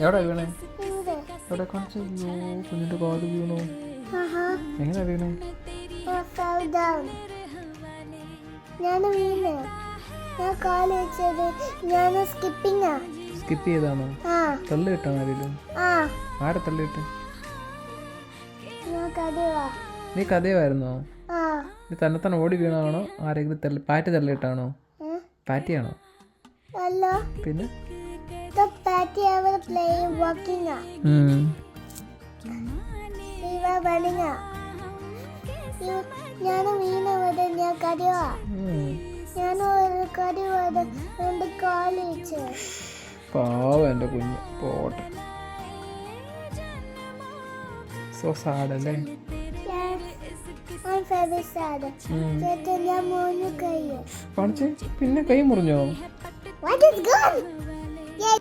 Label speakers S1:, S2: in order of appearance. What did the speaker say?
S1: എവിടെ വീണേ? എവിടെ കാണിച്ചു? കുഞ്ഞിന്റെ കാല് വീണു. എങ്ങനെയാ വീണേ? സ്കിപ്പ് ചെയ്താണോ? തള്ളിയിട്ടാണോ ആരെങ്കിലും? ആരെ തള്ളിയിട്ട്? നീ കഥയായിരുന്നോ? നീ തന്നെ ഓടി വീണാണോ? ആരെങ്കിലും പാറ്റി തള്ളിയിട്ടാണോ? പാറ്റിയാണോ? പിന്നെ പാവം എൻ്റെ കുഞ്ഞ് പോട്ടെ. സോ സാഡ് അല്ലേ? പിന്നെ കൈ മുറിഞ്ഞോ?